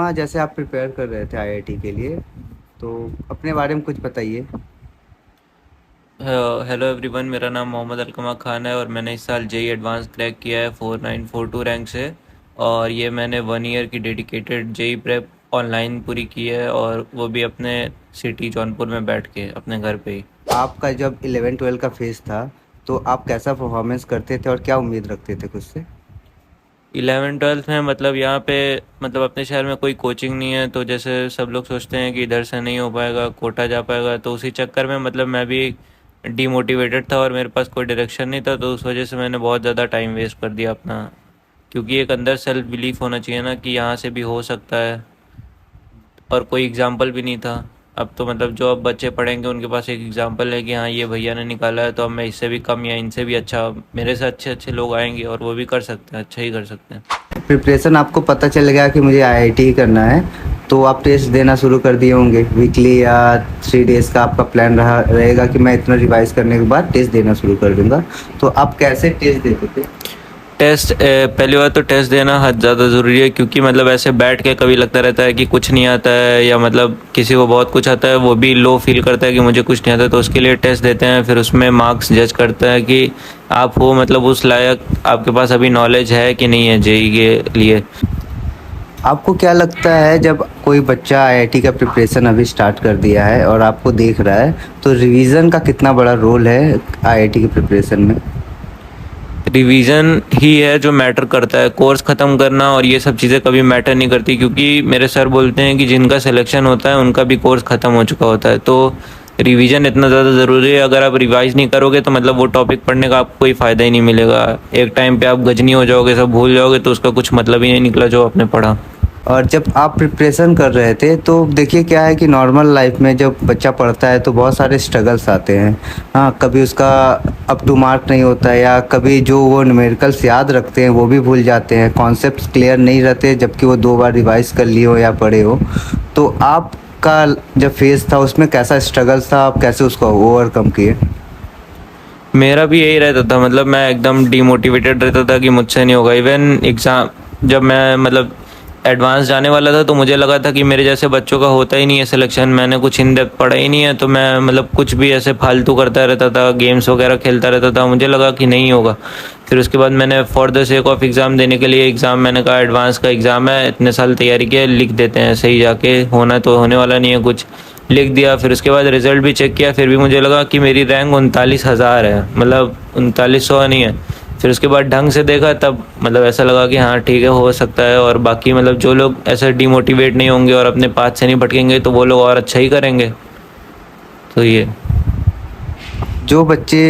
अनुमा, जैसे आप प्रिपेयर कर रहे थे आईआईटी के लिए, तो अपने बारे में कुछ बताइए। हेलो एवरीवन, मेरा नाम मोहम्मद अलकमा खान है और मैंने इस साल जेई एडवांस क्रैक किया है 4942 रैंक से। और ये मैंने 1 ईयर की डेडिकेटेड जेई प्रेप ऑनलाइन पूरी की है, और वो भी अपने सिटी जौनपुर में बैठ के अपने घर पे ही। आपका जब 11-12 का फेज़ था, तो आप कैसा परफॉर्मेंस करते थे और क्या उम्मीद रखते थे खुद से? 11 ट्वेल्थ में मतलब यहाँ पे मतलब अपने शहर में कोई कोचिंग नहीं है, तो जैसे सब लोग सोचते हैं कि इधर से नहीं हो पाएगा, कोटा जा पाएगा, तो उसी चक्कर में मतलब मैं भी डीमोटिवेटेड था और मेरे पास कोई डायरेक्शन नहीं था, तो उस वजह से मैंने बहुत ज़्यादा टाइम वेस्ट कर दिया अपना। क्योंकि एक अंदर सेल्फ बिलीफ होना चाहिए ना कि यहाँ से भी हो सकता है, और कोई एग्जाम्पल भी नहीं था। अब तो मतलब जो अब बच्चे पढ़ेंगे उनके पास एक एग्जाम्पल है कि हाँ ये भैया ने निकाला है, तो अब मैं इससे भी कम या इनसे भी अच्छा, मेरे से अच्छे अच्छे लोग आएंगे और वो भी कर सकते हैं, अच्छा ही कर सकते हैं। प्रिपरेशन आपको पता चल गया कि मुझे आईआईटी ही करना है, तो आप टेस्ट देना शुरू कर दिए होंगे वीकली, या 3 डेज़ का आपका प्लान रहेगा कि मैं इतना रिवाइज करने के बाद टेस्ट देना शुरू कर दूंगा। तो आप कैसे टेस्ट देते थे? टेस्ट पहली बात तो टेस्ट देना हद ज़्यादा ज़रूरी है, क्योंकि मतलब ऐसे बैठ के कभी लगता रहता है कि कुछ नहीं आता है, या मतलब किसी को बहुत कुछ आता है, वो भी लो फील करता है कि मुझे कुछ नहीं आता, तो उसके लिए टेस्ट देते हैं। फिर उसमें मार्क्स जज करता है कि आप हो मतलब उस लायक, आपके पास अभी नॉलेज है कि नहीं है जेई के लिए। आपको क्या लगता है, जब कोई बच्चा आईआईटी का प्रिपरेशन अभी स्टार्ट कर दिया है और आपको देख रहा है, तो रिवीजन का कितना बड़ा रोल है आईआईटी के प्रिपरेशन में? रिवीजन ही है जो मैटर करता है, कोर्स ख़त्म करना और ये सब चीज़ें कभी मैटर नहीं करती, क्योंकि मेरे सर बोलते हैं कि जिनका सिलेक्शन होता है उनका भी कोर्स ख़त्म हो चुका होता है। तो रिवीजन इतना ज़्यादा ज़रूरी है, अगर आप रिवाइज नहीं करोगे तो मतलब वो टॉपिक पढ़ने का आपको कोई फ़ायदा ही नहीं मिलेगा। एक टाइम पे आप गजनी हो जाओगे, सब भूल जाओगे, तो उसका कुछ मतलब ही नहीं निकला जो आपने पढ़ा। और जब आप प्रिपरेशन कर रहे थे, तो देखिए क्या है कि नॉर्मल लाइफ में जब बच्चा पढ़ता है तो बहुत सारे स्ट्रगल्स आते हैं। हाँ, कभी उसका अप टू मार्क नहीं होता है, या कभी जो वो न्यूमेरिकल्स याद रखते हैं वो भी भूल जाते हैं, कॉन्सेप्ट्स क्लियर नहीं रहते जबकि वो 2 बार रिवाइज कर लिए हो या पढ़े हो। तो आपका जब फेज़ था उसमें कैसा स्ट्रगल्स था, आप कैसे उसको ओवरकम किए? मेरा भी यही रहता था, मतलब मैं एकदम डीमोटिवेटेड रहता था कि मुझसे नहीं होगा। इवन एग्ज़ाम, जब मैं मतलब एडवांस जाने वाला था तो मुझे लगा था कि मेरे जैसे बच्चों का होता ही नहीं है सिलेक्शन, मैंने कुछ इन डेप्थ पढ़ा ही नहीं है, तो मैं मतलब कुछ भी ऐसे फालतू करता रहता था, गेम्स वगैरह खेलता रहता था, मुझे लगा कि नहीं होगा। फिर उसके बाद मैंने for the sake of exam देने के लिए एग्ज़ाम, मैंने कहा एडवांस का एग्ज़ाम है, इतने साल तैयारी किया, लिख देते हैं, सही जाके होना तो होने वाला नहीं है कुछ, लिख दिया। फिर उसके बाद रिज़ल्ट भी चेक किया, फिर भी मुझे लगा कि मेरी रैंक 39,000 है, मतलब 3900 नहीं है। फिर उसके बाद ढंग से देखा, तब मतलब ऐसा लगा कि हाँ ठीक है, हो सकता है। और बाकी मतलब जो लोग ऐसे डिमोटिवेट नहीं होंगे और अपने पाथ से नहीं भटकेंगे तो वो लोग और अच्छा ही करेंगे। तो ये जो बच्चे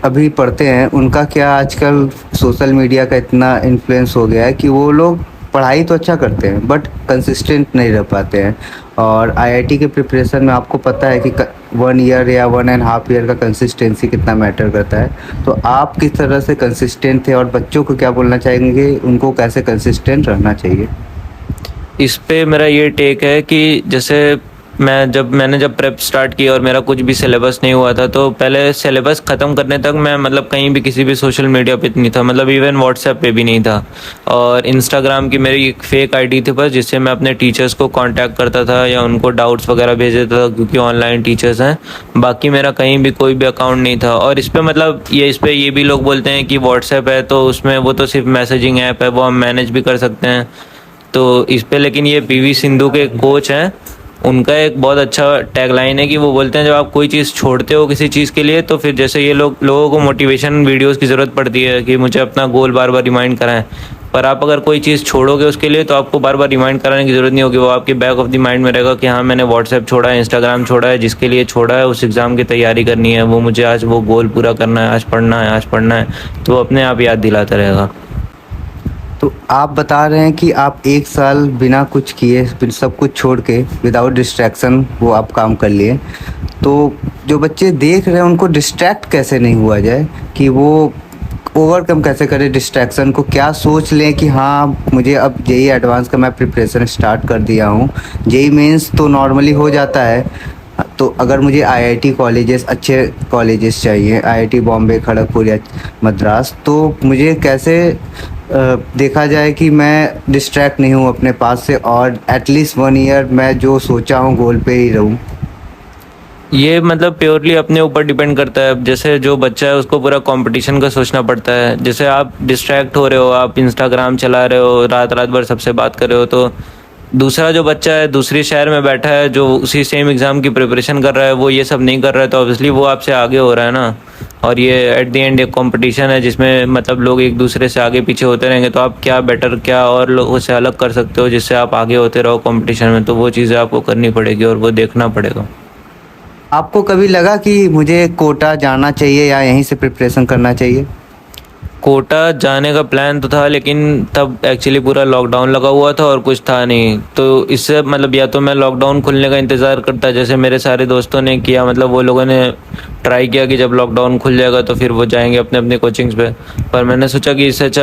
अभी पढ़ते हैं उनका क्या, आजकल सोशल मीडिया का इतना इन्फ्लुएंस हो गया है कि वो लोग पढ़ाई तो अच्छा करते हैं बट कंसिस्टेंट नहीं रह पाते हैं। और आईआईटी के प्रिपरेशन में आपको पता है कि 1 ईयर या 1.5 ईयर का कंसिस्टेंसी कितना मैटर करता है। तो आप किस तरह से कंसिस्टेंट थे, और बच्चों को क्या बोलना चाहेंगे, उनको कैसे कंसिस्टेंट रहना चाहिए? इस पे मेरा ये टेक है कि जैसे मैंने जब प्रेप स्टार्ट की और मेरा कुछ भी सिलेबस नहीं हुआ था, तो पहले सिलेबस ख़त्म करने तक मैं मतलब कहीं भी किसी भी सोशल मीडिया पे नहीं था, मतलब इवन व्हाट्सएप पे भी नहीं था। और इंस्टाग्राम की मेरी एक फ़ेक आईडी थी बस, जिससे मैं अपने टीचर्स को कांटेक्ट करता था या उनको डाउट्स वगैरह भेज देता था, क्योंकि ऑनलाइन टीचर्स हैं। बाकी मेरा कहीं भी कोई भी अकाउंट नहीं था। और इस पे मतलब इस पे ये भी लोग बोलते हैं कि व्हाट्सएप है तो उसमें वो तो सिर्फ मैसेजिंग ऐप है, वो हम मैनेज भी कर सकते हैं। तो इस पे लेकिन ये पीवी सिंधु के कोच हैं, उनका एक बहुत अच्छा टैगलाइन है कि वो बोलते हैं जब आप कोई चीज़ छोड़ते हो किसी चीज़ के लिए, तो फिर जैसे ये लोगों को मोटिवेशन वीडियोस की ज़रूरत पड़ती है कि मुझे अपना गोल बार बार रिमाइंड कराएं, पर आप अगर कोई चीज़ छोड़ोगे उसके लिए तो आपको बार बार रिमाइंड कराने की ज़रूरत नहीं होगी, वो आपके बैक ऑफ द माइंड में रहेगा कि हाँ मैंने व्हाट्सएप छोड़ा है, इंस्टाग्राम छोड़ा है, जिसके लिए छोड़ा है उस एग्ज़ाम की तैयारी करनी है, वो मुझे आज वो गोल पूरा करना है, आज पढ़ना है, आज पढ़ना है, तो वो अपने आप याद दिलाता रहेगा। तो आप बता रहे हैं कि आप 1 साल बिना कुछ किए, फिर सब कुछ छोड़ के विदाउट डिस्ट्रैक्शन वो आप काम कर लिए। तो जो बच्चे देख रहे हैं उनको डिस्ट्रैक्ट कैसे नहीं हुआ जाए, कि वो ओवरकम कैसे करें डिस्ट्रैक्शन को, क्या सोच लें कि हाँ मुझे अब जेई एडवांस का मैं प्रिपरेशन स्टार्ट कर दिया हूँ, जेई मेंस तो नॉर्मली हो जाता है, तो अगर मुझे आईआईटी कॉलेजेस, अच्छे कॉलेजेस चाहिए, आईआईटी बॉम्बे, खड़गपुर या मद्रास, तो मुझे कैसे देखा जाए कि मैं डिस्ट्रैक्ट नहीं हूँ अपने पास से और एटलीस्ट 1 ईयर मैं जो सोचा हूँ गोल पे ही रहूँ। ये मतलब प्योरली अपने ऊपर डिपेंड करता है। जैसे जो बच्चा है उसको पूरा कंपटीशन का सोचना पड़ता है। जैसे आप डिस्ट्रैक्ट हो रहे हो, आप इंस्टाग्राम चला रहे हो, रात रात भर सबसे बात कर रहे हो, तो दूसरा जो बच्चा है दूसरी शहर में बैठा है जो उसी सेम एग्ज़ाम की प्रिपरेशन कर रहा है, वो ये सब नहीं कर रहा है, तो ऑब्वियसली वो आपसे आगे हो रहा है ना। और ये एट द एंड एक कंपटीशन है जिसमें मतलब लोग एक दूसरे से आगे पीछे होते रहेंगे, तो आप क्या बेटर क्या और लोगों से अलग कर सकते हो जिससे आप आगे होते रहो कंपटीशन में, तो वो चीज़ें आपको करनी पड़ेगी और वो देखना पड़ेगा। आपको कभी लगा कि मुझे कोटा जाना चाहिए या यहीं से प्रिपरेशन करना चाहिए? कोटा जाने का प्लान तो था, लेकिन तब एक्चुअली पूरा लॉकडाउन लगा हुआ था और कुछ था नहीं, तो इससे मतलब या तो मैं लॉकडाउन खुलने का इंतज़ार करता जैसे मेरे सारे दोस्तों ने किया, मतलब वो लोगों ने ट्राई किया कि जब लॉकडाउन खुल जाएगा तो फिर वो जाएंगे अपने अपने कोचिंग्स पे। पर मैंने सोचा कि इससे अच्छा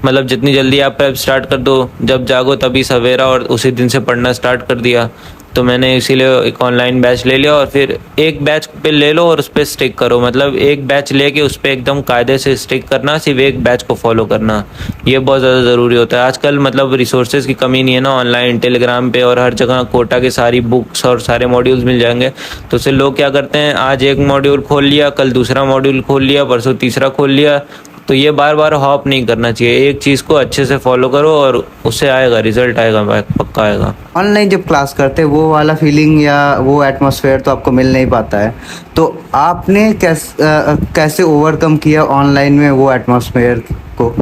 मतलब जितनी जल्दी आप प्रेप स्टार्ट कर दो, जब जागो तभी सवेरा, और उसी दिन से पढ़ना स्टार्ट कर दिया। तो मैंने इसीलिए एक ऑनलाइन बैच ले लिया, और फिर एक बैच पे ले लो और उस पर स्टिक करो, मतलब एक बैच लेके उस पर एकदम कायदे से स्टिक करना, सिर्फ एक बैच को फॉलो करना, ये बहुत ज़्यादा ज़रूरी होता है आजकल। मतलब रिसोर्सेज की कमी नहीं है ना, ऑनलाइन टेलीग्राम पे और हर जगह कोटा की सारी बुक्स और सारे मॉड्यूल्स मिल जाएंगे। तो उससे लोग क्या करते हैं, आज एक मॉड्यूल खोल लिया, कल दूसरा मॉड्यूल खोल लिया, परसों तीसरा खोल लिया, तो ये बार बार हॉप नहीं करना चाहिए। एक चीज़ को अच्छे से फॉलो करो और उससे आएगा रिजल्ट, आएगा पक्का आएगा। ऑनलाइन जब क्लास करते हैं वो वाला फीलिंग या वो एटमॉस्फेयर तो आपको मिल नहीं पाता है, तो आपने कैसे ओवरकम किया ऑनलाइन में वो एटमॉस्फेयर को?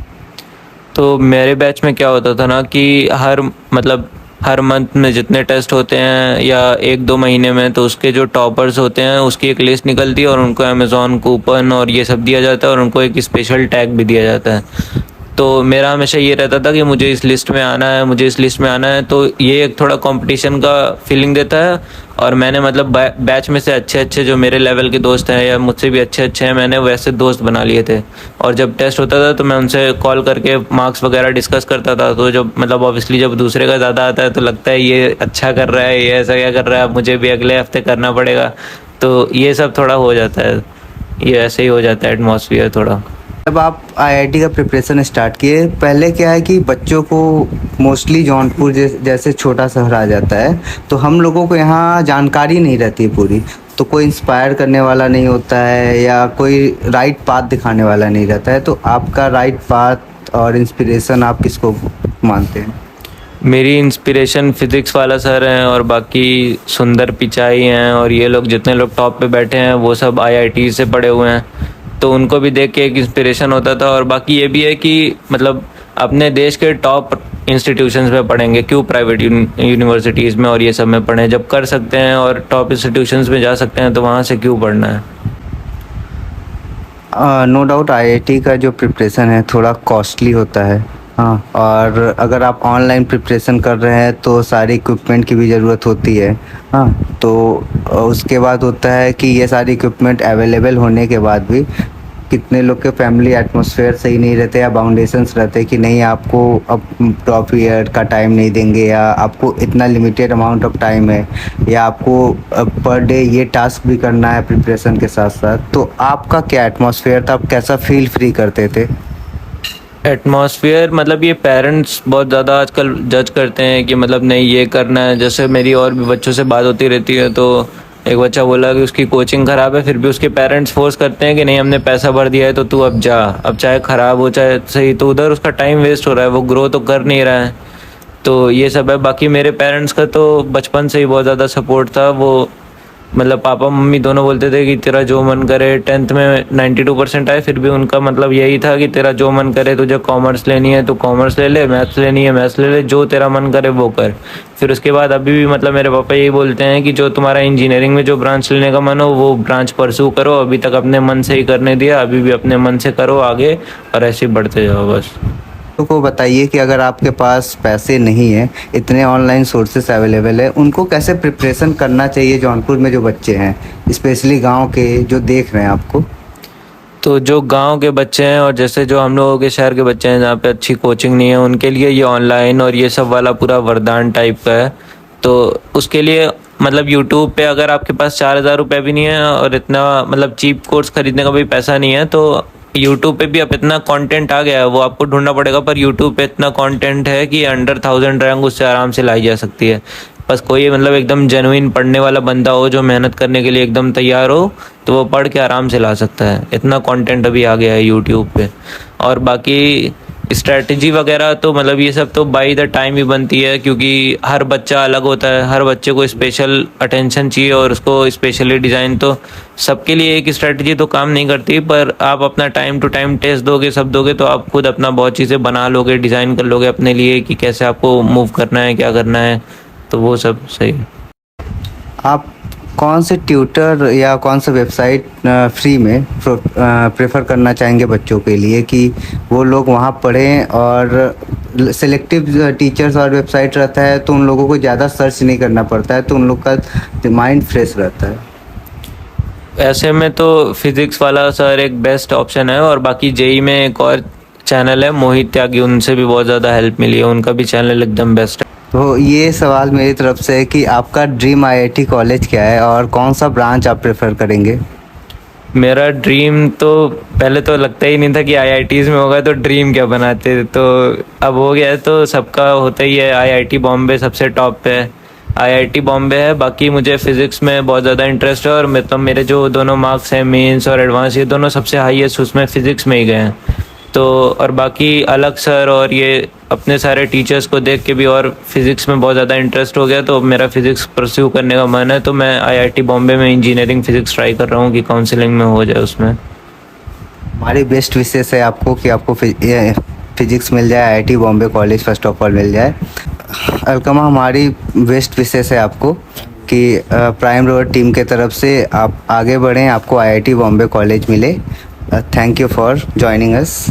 तो मेरे बैच में क्या होता था ना कि हर मंथ में जितने टेस्ट होते हैं या 1-2 महीने में, तो उसके जो टॉपर्स होते हैं उसकी एक लिस्ट निकलती है और उनको अमेज़ॉन कूपन और ये सब दिया जाता है और उनको एक स्पेशल टैग भी दिया जाता है। तो मेरा हमेशा ये रहता था कि मुझे इस लिस्ट में आना है, मुझे इस लिस्ट में आना है, तो ये एक थोड़ा कंपटीशन का फीलिंग देता है। और मैंने मतलब बैच में से अच्छे अच्छे जो मेरे लेवल के दोस्त हैं या मुझसे भी अच्छे अच्छे हैं, मैंने वैसे दोस्त बना लिए थे। और जब टेस्ट होता था तो मैं उनसे कॉल करके मार्क्स वगैरह डिस्कस करता था। तो जब मतलब ऑब्वियसली जब दूसरे का ज़्यादा आता है तो लगता है ये अच्छा कर रहा है, ये ऐसा क्या कर रहा है, अब मुझे भी अगले हफ्ते करना पड़ेगा। तो ये सब थोड़ा हो जाता है, ये ऐसे ही हो जाता है एटमॉस्फेयर थोड़ा। जब आप आईआईटी का प्रिपरेशन स्टार्ट किए, पहले क्या है कि बच्चों को मोस्टली जौनपुर जैसे छोटा शहर आ जाता है, तो हम लोगों को यहाँ जानकारी नहीं रहती है पूरी, तो कोई इंस्पायर करने वाला नहीं होता है या कोई राइट पाथ दिखाने वाला नहीं रहता है। तो आपका राइट पाथ और इंस्पिरेशन आप किसको मानते हैं? मेरी इंस्पिरेशन फिज़िक्स वाला सर हैं और बाकी सुंदर पिचाई हैं, और ये लोग जितने लोग टॉप पे बैठे हैं वो सब आईआईटी से पढ़े हुए हैं, तो उनको भी देख के एक इंस्पिरेशन होता था। और बाकी ये भी है कि मतलब अपने देश के टॉप इंस्टीट्यूशंस में पढ़ेंगे, क्यों प्राइवेट यूनिवर्सिटीज़ में और ये सब में पढ़ें, जब कर सकते हैं और टॉप इंस्टीट्यूशंस में जा सकते हैं तो वहाँ से क्यों पढ़ना है। नो डाउट आईआईटी का जो प्रिपरेशन है थोड़ा कॉस्टली होता है। हाँ, और अगर आप ऑनलाइन प्रिपरेशन कर रहे हैं तो सारी इक्विपमेंट की भी ज़रूरत होती है। हाँ, तो उसके बाद होता है कि ये सारी इक्विपमेंट अवेलेबल होने के बाद भी कितने लोग के फैमिली एटमॉस्फेयर सही नहीं रहते या बाउंडेशंस रहते कि नहीं आपको अब टॉप ईयर का टाइम नहीं देंगे, या आपको इतना लिमिटेड अमाउंट ऑफ टाइम है, या आपको पर डे ये टास्क भी करना है प्रिपरेशन के साथ साथ। तो आपका क्या एटमॉस्फेयर था, आप कैसा फील फ्री करते थे? एटमॉस्फेयर मतलब ये पेरेंट्स बहुत ज़्यादा आजकल जज करते हैं कि मतलब नहीं ये करना है। जैसे मेरी और भी बच्चों से बात होती रहती है, तो एक बच्चा बोला कि उसकी कोचिंग ख़राब है, फिर भी उसके पेरेंट्स फोर्स करते हैं कि नहीं हमने पैसा भर दिया है तो तू अब जा, अब चाहे ख़राब हो चाहे सही, तो उधर उसका टाइम वेस्ट हो रहा है, वो ग्रो तो कर नहीं रहा है। तो ये सब है। बाकी मेरे पेरेंट्स का तो बचपन से ही बहुत ज़्यादा सपोर्ट था। वो मतलब पापा मम्मी दोनों बोलते थे कि तेरा जो मन करे। 10th में 92% आए, फिर भी उनका मतलब यही था कि तेरा जो मन करे, तुझे कॉमर्स लेनी है तो कॉमर्स ले ले, मैथ्स लेनी है मैथ्स ले ले, जो तेरा मन करे वो कर। फिर उसके बाद अभी भी मतलब मेरे पापा यही बोलते हैं कि जो तुम्हारा इंजीनियरिंग में जो ब्रांच लेने का मन हो वो ब्रांच परस्यू करो, अभी तक अपने मन से ही करने दिया, अभी भी अपने मन से करो आगे, और ऐसे ही बढ़ते जाओ बस। तो को बताइए कि अगर आपके पास पैसे नहीं है, इतने ऑनलाइन सोर्सेस अवेलेबल है, उनको कैसे प्रिपरेशन करना चाहिए जौनपुर में जो बच्चे हैं, स्पेशली गांव के जो देख रहे हैं आपको? तो जो गांव के बच्चे हैं और जैसे जो हम लोगों के शहर के बच्चे हैं जहाँ पे अच्छी कोचिंग नहीं है, उनके लिए ये ऑनलाइन और ये सब वाला पूरा वरदान टाइप का है। तो उसके लिए मतलब यूट्यूब पे अगर आपके पास 4,000 रुपये भी नहीं है और इतना मतलब चीप कोर्स खरीदने का भी पैसा नहीं है, तो यूट्यूब पे भी अब इतना कंटेंट आ गया है, वो आपको ढूंढना पड़ेगा, पर यूट्यूब पे इतना कंटेंट है कि अंडर 1000 रैंक उससे आराम से लाई जा सकती है। बस कोई मतलब एकदम जेन्युइन पढ़ने वाला बंदा हो जो मेहनत करने के लिए एकदम तैयार हो, तो वो पढ़ के आराम से ला सकता है। इतना कंटेंट अभी आ गया है यूट्यूब पे। और बाकी स्ट्रैटेजी वगैरह तो मतलब ये सब तो बाय द टाइम ही बनती है, क्योंकि हर बच्चा अलग होता है, हर बच्चे को स्पेशल अटेंशन चाहिए और उसको स्पेशली डिज़ाइन, तो सबके लिए एक स्ट्रैटेजी तो काम नहीं करती। पर आप अपना टाइम टू टाइम टेस्ट दोगे, सब दोगे, तो आप खुद अपना बहुत चीज़ें बना लोगे, डिज़ाइन कर लोगे अपने लिए कि कैसे आपको मूव करना है, क्या करना है, तो वो सब सही है। आप कौन से ट्यूटर या कौन सा वेबसाइट फ्री में प्रेफर करना चाहेंगे बच्चों के लिए कि वो लोग वहाँ पढ़ें? और सेलेक्टिव टीचर्स और वेबसाइट रहता है तो उन लोगों को ज़्यादा सर्च नहीं करना पड़ता है, तो उन लोग का माइंड फ्रेश रहता है। ऐसे में तो फिजिक्स वाला सर एक बेस्ट ऑप्शन है, और बाकी जेई में एक और चैनल है मोहित त्यागी, उनसे भी बहुत ज़्यादा हेल्प मिली है, उनका भी चैनल एकदम बेस्ट है। तो ये सवाल मेरी तरफ से है कि आपका ड्रीम आईआईटी कॉलेज क्या है और कौन सा ब्रांच आप प्रेफर करेंगे? मेरा ड्रीम तो पहले तो लगता ही नहीं था कि आईआईटीज़ में होगा, तो ड्रीम क्या बनाते, तो अब हो गया है, तो सबका होता ही है। आईआईटी बॉम्बे सबसे टॉप पे है, आईआईटी बॉम्बे है। बाकी मुझे फिज़िक्स में बहुत ज़्यादा इंटरेस्ट है, और मतलब मेरे जो दोनों मार्क्स हैं मेंस और एडवांस, ये दोनों सबसे हाईएस्ट उसमें फ़िज़िक्स में ही गए हैं। तो और बाकी अलग सर और ये अपने सारे टीचर्स को देख के भी और फिज़िक्स में बहुत ज़्यादा इंटरेस्ट हो गया, तो मेरा फिज़िक्स परस्यू करने का मन है। तो मैं आईआईटी बॉम्बे में इंजीनियरिंग फ़िज़िक्स ट्राई कर रहा हूँ कि काउंसलिंग में हो जाए उसमें। हमारी बेस्ट विशेष है आपको कि आपको फिजिक्स मिल जाए, IIT Bombay college first of all मिल जाए। अलकमा, हमारी बेस्ट विशेष है आपको कि प्राइम रोड टीम के तरफ से आप आगे बढ़ें, आपको आईआईटी बॉम्बे कॉलेज मिले। Thank you for joining us.